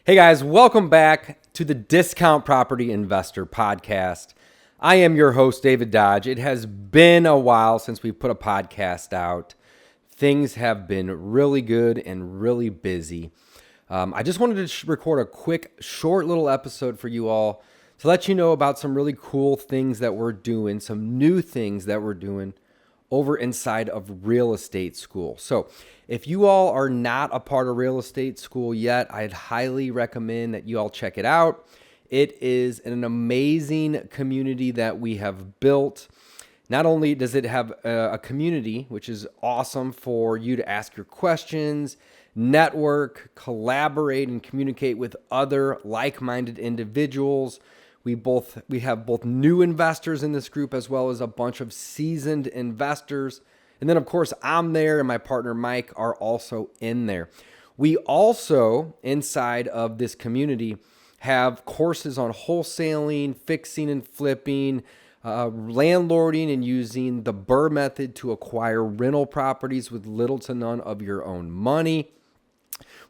Hey guys, welcome back to the Discount Property Investor Podcast. I am your host, David Dodge. It has been a while since we put a podcast out. Things have been really good and really busy. I just wanted to record a quick, short little episode for you all to let you know about some really cool things that we're doing, some new things that we're doing over inside of Real Estate School. So if you all are not a part of Real Estate School yet, I'd highly recommend that you all check it out. It is an amazing community that we have built. Not only does it have a community, which is awesome for you to ask your questions, network, collaborate, and communicate with other like-minded individuals. We have both new investors in this group as well as a bunch of seasoned investors. And then, of course, I'm there and my partner Mike are also in there. We also, inside of this community, have courses on wholesaling, fixing and flipping, landlording, and using the BRRRR method to acquire rental properties with little to none of your own money.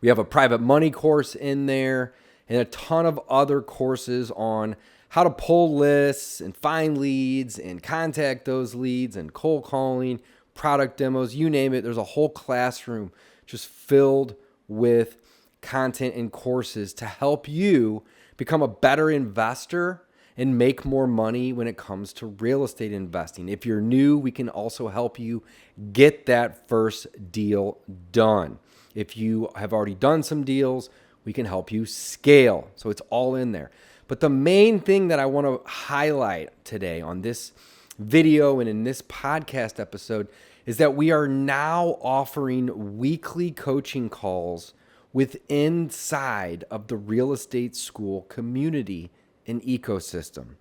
We have a private money course in there and a ton of other courses on how to pull lists and find leads and contact those leads and cold calling, product demos, you name it. There's a whole classroom just filled with content and courses to help you become a better investor and make more money when it comes to real estate investing. If you're new, we can also help you get that first deal done. If you have already done some deals, we can help you scale. So it's all in there. But the main thing that I want to highlight today on this video and in this podcast episode is that we are now offering weekly coaching calls inside of the Real Estate School community and ecosystem.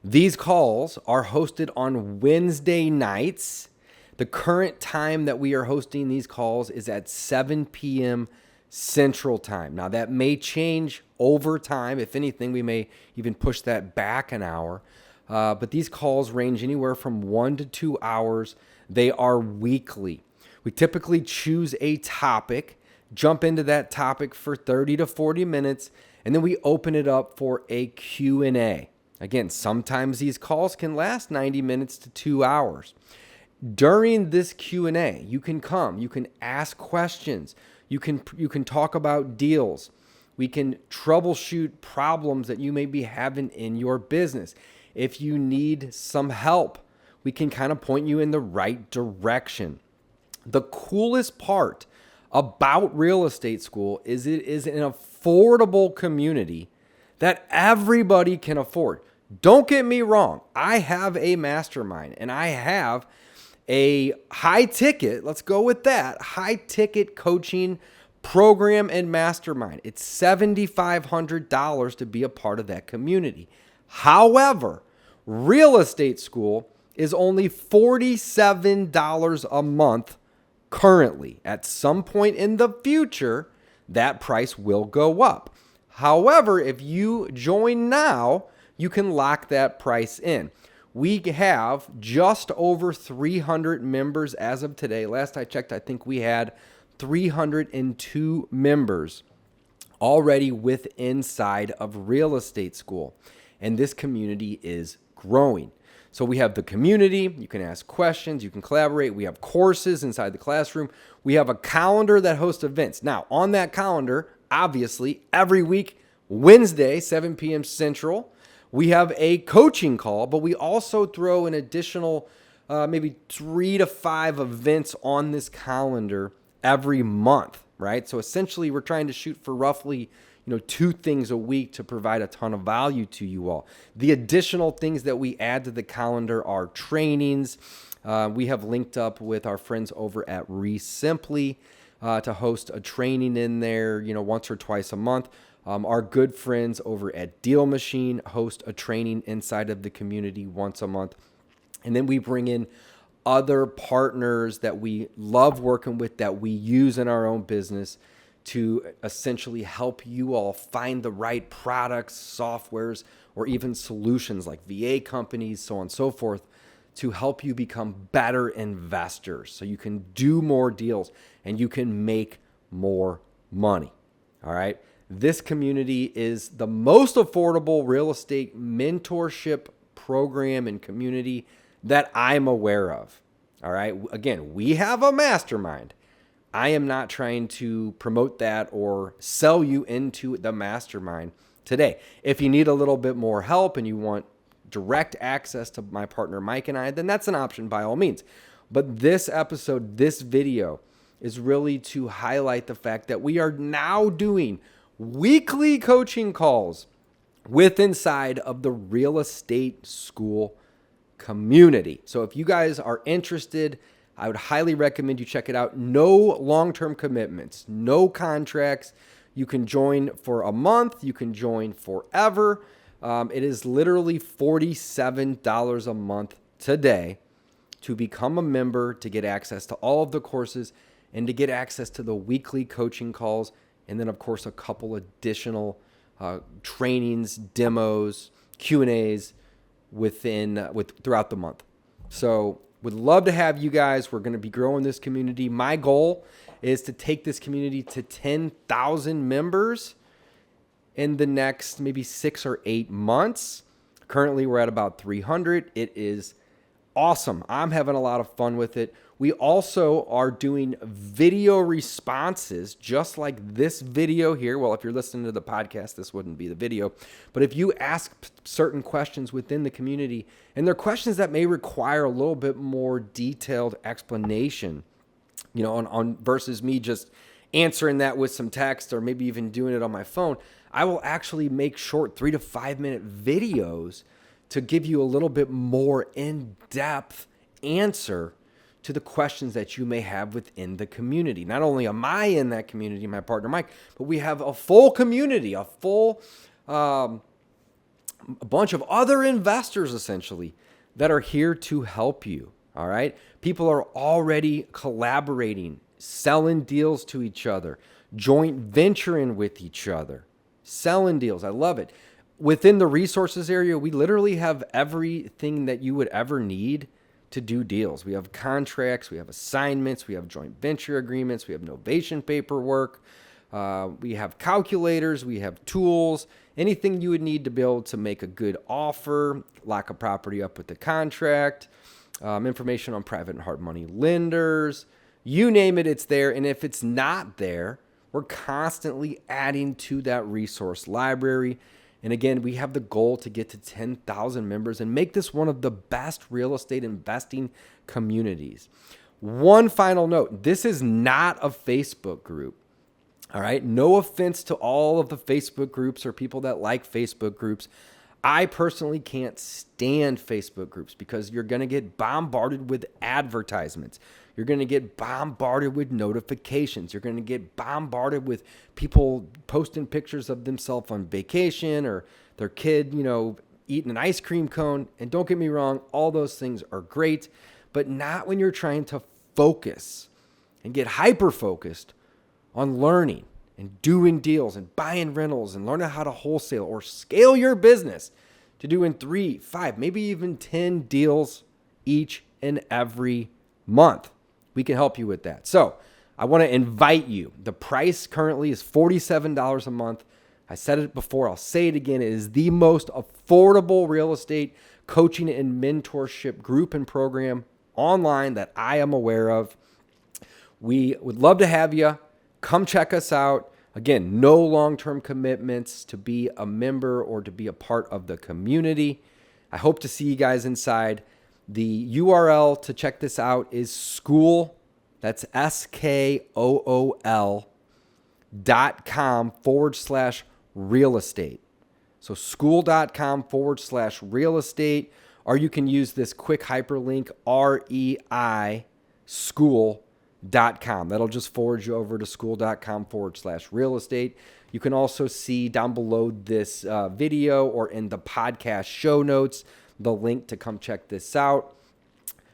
These calls are hosted on Wednesday nights. The current time that we are hosting these calls is at 7 p.m. Central Time. Now, that may change over time. If anything, we may even push that back an hour. But these calls range anywhere from 1 to 2 hours. They are weekly. We typically choose a topic, jump into that topic for 30 to 40 minutes, and then we open it up for a Q&A. Again, sometimes these calls can last 90 minutes to 2 hours. During this Q&A, you can come, you can ask questions, you can talk about deals. We can troubleshoot problems that you may be having in your business. If you need some help, we can kind of point you in the right direction. The coolest part about Real Estate School is it is an affordable community that everybody can afford. Don't get me wrong. I have a mastermind and I have a high ticket, let's go with that, high ticket coaching program and mastermind. It's $7,500 to be a part of that community. However, Real Estate School is only $47 a month currently. At some point in the future, that price will go up. However, if you join now, you can lock that price in. We have just over 300 members as of today. Last I checked, I think we had 302 members already inside of Real Estate School. And this community is growing. So we have the community, you can ask questions, you can collaborate. We have courses inside the classroom. We have a calendar that hosts events. Now, on that calendar, obviously, every week, Wednesday, 7 p.m. Central, we have a coaching call, but we also throw an additional maybe 3 to 5 events on this calendar every month, right? So essentially, we're trying to shoot for roughly 2 things a week to provide a ton of value to you all. The additional things that we add to the calendar are trainings. We have linked up with our friends over at Simply to host a training in there, once or twice a month. Our good friends over at Deal Machine host a training inside of the community once a month. And then we bring in other partners that we love working with, that we use in our own business to essentially help you all find the right products, softwares, or even solutions like VA companies, so on and so forth, to help you become better investors so you can do more deals and you can make more money. All right. This community is the most affordable real estate mentorship program and community that I'm aware of. All right. Again, we have a mastermind. I am not trying to promote that or sell you into the mastermind today. If you need a little bit more help and you want direct access to my partner Mike and I, then that's an option by all means. But this episode, this video is really to highlight the fact that we are now doing weekly coaching calls with inside of the Real Estate School community. So if you guys are interested, I would highly recommend you check it out. No long-term commitments, no contracts. You can join for a month. You can join forever. It is literally $47 a month today to become a member, to get access to all of the courses, and to get access to the weekly coaching calls. And then, of course, a couple additional trainings, demos, Q&As throughout the month. So would love to have you guys. We're going to be growing this community. My goal is to take this community to 10,000 members in the next maybe 6 or 8 months. Currently, we're at about 300. It is awesome. I'm having a lot of fun with it. We also are doing video responses, just like this video here. Well, if you're listening to the podcast, this wouldn't be the video. But if you ask certain questions within the community, and they're questions that may require a little bit more detailed explanation, on versus me just answering that with some text or maybe even doing it on my phone, I will actually make short 3 to 5 minute videos to give you a little bit more in-depth answer to the questions that you may have within the community. Not only am I in that community, my partner Mike, but we have a full community, a bunch of other investors essentially that are here to help you. All right. People are already collaborating, selling deals to each other, joint venturing with each other, selling deals. I love it. Within the resources area, we literally have everything that you would ever need to do deals. We have contracts, we have assignments, we have joint venture agreements, we have novation paperwork, we have calculators, we have tools, anything you would need to be able to make a good offer, lock a property up with the contract, information on private and hard money lenders, you name it, it's there. And if it's not there, we're constantly adding to that resource library. And again, we have the goal to get to 10,000 members and make this one of the best real estate investing communities. One final note, this is not a Facebook group. All right. No offense to all of the Facebook groups or people that like Facebook groups. I personally can't stand Facebook groups because you're going to get bombarded with advertisements. You're going to get bombarded with notifications. You're going to get bombarded with people posting pictures of themselves on vacation or their kid, eating an ice cream cone. And don't get me wrong, all those things are great, but not when you're trying to focus and get hyper-focused on learning and doing deals and buying rentals and learning how to wholesale or scale your business to doing 3, 5, maybe even 10 deals each and every month. We can help you with that. So I want to invite you. The price currently is $47 a month. I said it before. I'll say it again. It is the most affordable real estate coaching and mentorship group and program online that I am aware of. We would love to have you. Come check us out. Again, no long-term commitments to be a member or to be a part of the community. I hope to see you guys inside. The URL to check this out is Skool. That's SKOOL.com/real estate. So Skool.com/real estate, or you can use this quick hyperlink REI Skool.com. That'll just forward you over to Skool.com/real estate. You can also see down below this video or in the podcast show notes the link to come check this out.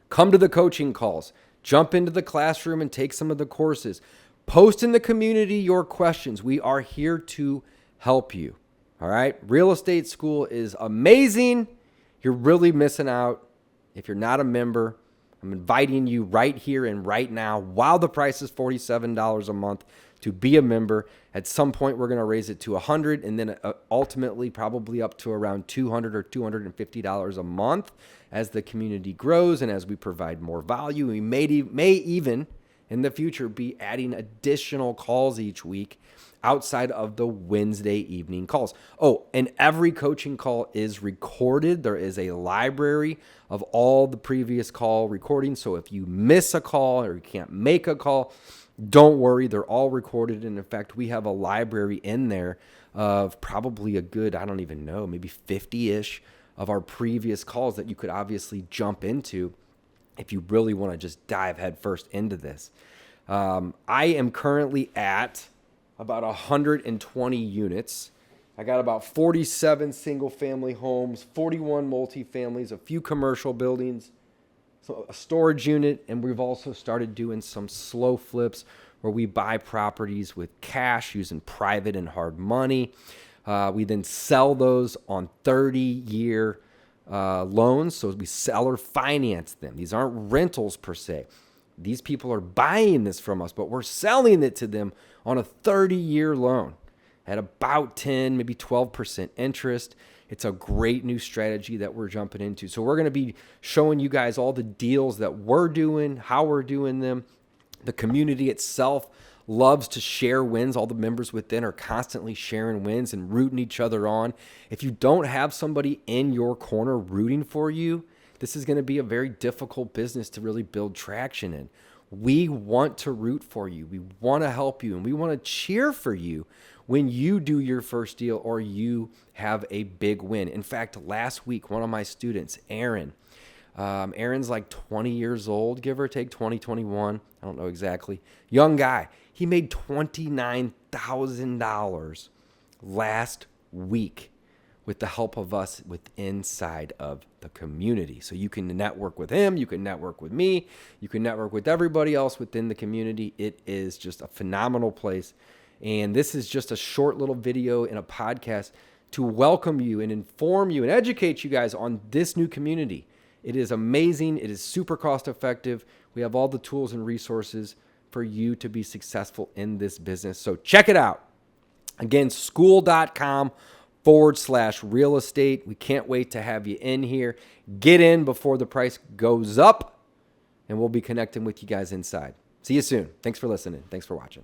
Come to the coaching calls. Jump into the classroom and take some of the courses. Post in the community your questions. We are here to help you. All right? Real Estate School is amazing. You're really missing out if you're not a member. I'm inviting you right here and right now while the price is $47 a month to be a member. At some point, we're going to raise it to $100 and then ultimately probably up to around $200 or $250 a month as the community grows and as we provide more value. We may even in the future be adding additional calls each week outside of the Wednesday evening calls. Oh, and every coaching call is recorded. There is a library of all the previous call recordings. So if you miss a call or you can't make a call, don't worry, they're all recorded. And in fact, we have a library in there of probably a good, I don't even know, maybe 50-ish of our previous calls that you could obviously jump into if you really want to just dive headfirst into this. I am currently at about 120 units. I got about 47 single family homes, 41 multifamilies, a few commercial buildings, so a storage unit, and we've also started doing some slow flips where we buy properties with cash using private and hard money. We then sell those on 30-year loans, so we sell or finance them. These aren't rentals per se. These people are buying this from us, but we're selling it to them on a 30-year loan at about 10, maybe 12% interest. It's a great new strategy that we're jumping into. So we're going to be showing you guys all the deals that we're doing, how we're doing them. The community itself loves to share wins. All the members within are constantly sharing wins and rooting each other on. If you don't have somebody in your corner rooting for you, this is going to be a very difficult business to really build traction in. We want to root for you. We want to help you, and we want to cheer for you when you do your first deal or you have a big win. In fact, last week, one of my students, Aaron's like 20 years old, give or take, 20, 21. I don't know exactly. Young guy. He made $29,000 last week with the help of us inside of the community. So you can network with him, you can network with me, you can network with everybody else within the community. It is just a phenomenal place. And this is just a short little video in a podcast to welcome you and inform you and educate you guys on this new community. It is amazing. It is super cost effective. We have all the tools and resources for you to be successful in this business. So check it out. Again, skool.com/real estate. We can't wait to have you in here. Get in before the price goes up, and we'll be connecting with you guys inside. See you soon. Thanks for listening. Thanks for watching.